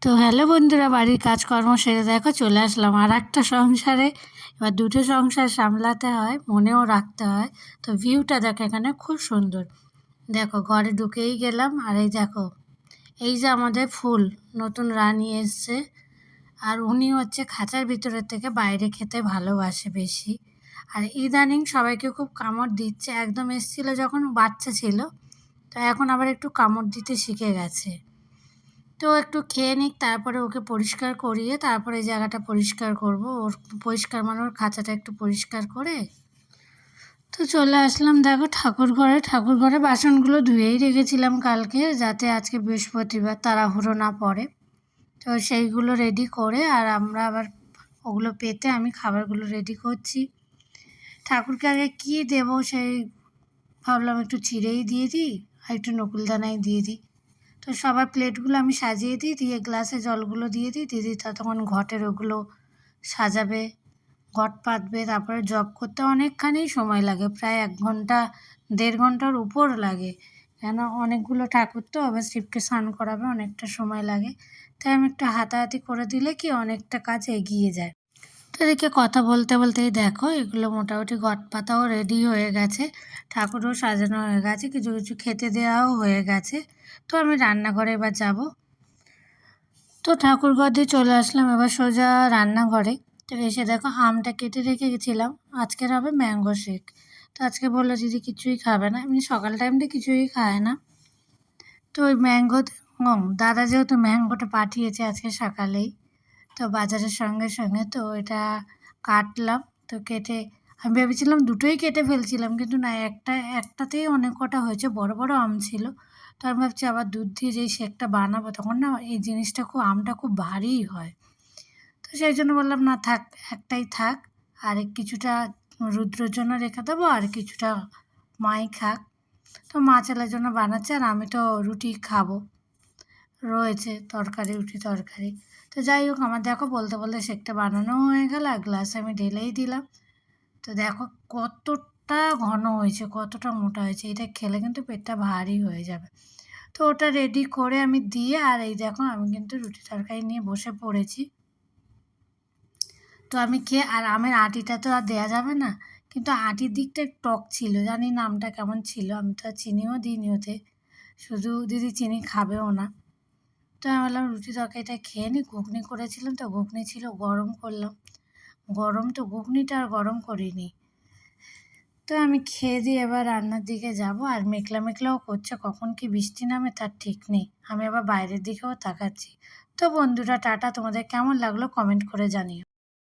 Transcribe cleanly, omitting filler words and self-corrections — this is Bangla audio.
তো হ্যালো বন্ধুরা, বাড়ির কাজকর্ম সেরে দেখো চলে আসলাম আর একটা সংসারে। এবার দুটো সংসার সামলাতে হয়, মনেও রাখতে হয়। তো ভিউটা দেখো এখানে খুব সুন্দর। দেখো ঘরে ঢুকেই গেলাম আর এই দেখো এই যে আমাদের ফুল নতুন রানী এসছে। আর উনি হচ্ছে খাঁচার ভিতরের থেকে বাইরে খেতে ভালোবাসে বেশি। আর ইদানিং সবাইকে খুব কামড় দিচ্ছে, একদম এসছিল যখন বাচ্চা ছিল, তো এখন আবার একটু কামড় দিতে শিখে গেছে। তো একটু খেয়ে নিক, তারপরে ওকে পরিষ্কার করিয়ে তারপরে এই জায়গাটা পরিষ্কার করব। ওর পরিষ্কার মানে ওর খাঁচাটা একটু পরিষ্কার করে তো চলে আসলাম। দেখো ঠাকুর ঘরে বাসনগুলো ধুয়েই রেখেছিলাম কালকে, যাতে আজকে বৃহস্পতিবার তাড়াহুড়ো না পড়ে। তো সেইগুলো রেডি করে আর আমরা আবার ওগুলো পেতে আমি খাবারগুলো রেডি করছি। ঠাকুরকে আগে কী দেবো সেই ভাবলাম একটু চিড়েই দিয়ে দিই আর একটু নকুলদানাই দিয়ে দিই। তো সবার প্লেটগুলো আমি সাজিয়ে দিই, দিয়ে গ্লাসে জলগুলো দিয়ে দিই। দিদি ততক্ষণ ঘটের ওগুলো সাজাবে, ঘট পাতবে, তারপরে জব করতে অনেকখানি সময় লাগে, প্রায় 1 ঘন্টা 1.5 ঘন্টার উপর লাগে। কেন অনেকগুলো ঠাকুর তো, আবার শিবকে স্নান করাবে, অনেকটা সময় লাগে। তাই আমি একটু হাতাহাতি করে দিলে কি অনেকটা কাজ এগিয়ে যায়। তো এদিকে কথা বলতে বলতেই দেখো এগুলো মোটামুটি ঘট পাতাও রেডি হয়ে গেছে, ঠাকুরও সাজানো হয়ে গেছে, কিছু কিছু খেতে দেওয়াও হয়ে গেছে। তো আমি রান্নাঘরে এবার যাব। তো ঠাকুরঘর দিয়ে চলে আসলাম এবার সোজা রান্নাঘরে। তো এসে দেখো আমটা কেটে রেখে গেছিলাম, আজকের হবে ম্যাঙ্গো শেক। তো আজকে বললো দিদি কিছুই খাবে না, এমনি সকাল টাইমটা কিছুই খায় না। তো ওই ম্যাঙ্গো, দাদা যেহেতু ম্যাঙ্গোটা পাঠিয়েছে আজকে সকালেই, তো বাজারের সঙ্গে সঙ্গে তো এটা কাটলাম। তো কেটে আমি ভেবেছিলাম দুটোই কেটে ফেলছিলাম, কিন্তু না, একটাতেই অনেক কটা হয়েছে, বড় বড় আম ছিল। তো আমি ভাবছি আবার দুধ দিয়ে যেই শেকটা বানাবো তখন না এই জিনিসটা আমটা খুব ভারীই হয়। তো সেই জন্য বললাম না থাক, একটাই থাক, আর কিছুটা রুদ্রর জন্য রেখে দেবো আর কিছুটা মাই খাক। তো মা ছেলের জন্য বানাচ্ছে আর আমি তো রুটি খাবো, রয়েছে তরকারি, রুটি তরকারি। তো যাই হোক, আমার দেখো বলতে বলতে শেকটা বানানো হয়ে গেল আর গ্লাসে আমি ঢেলেই দিলাম। তো দেখো কতটা ঘন হয়েছে, কতটা মোটা হয়েছে, এটা খেলে কিন্তু পেটটা ভারী হয়ে যাবে। তো ওটা রেডি করে আমি দিয়ে আর এই দেখো আমি কিন্তু রুটি তরকারি নিয়ে বসে পড়েছি। তো আমি খেয়ে, আর আমের আটিটা তো আর দেওয়া যাবে না, কিন্তু আটির দিকটা টক ছিল, জানি না আমটা কেমন ছিল, আমি তো আর চিনিও দিইনি ওতে, শুধু দিদি চিনি খাবেও না। তো আমি বললাম রুটি তরকারিটা খেয়ে নিই, ঘুগনি করেছিলাম তো ঘুগনি ছিল, গরম করলাম। গরম তো ঘুগনিটা আর গরম করিনি। তো আমি খেয়ে দিয়ে এবার রান্নার দিকে যাব। আর মেঘলা মেঘলাও করছে, কখন কি বৃষ্টি নামে তার ঠিক নেই। আমি আবার বাইরের দিকেও তাকাচ্ছি। তো বন্ধুরা টাটা, তোমাদের কেমন লাগলো কমেন্ট করে জানিও।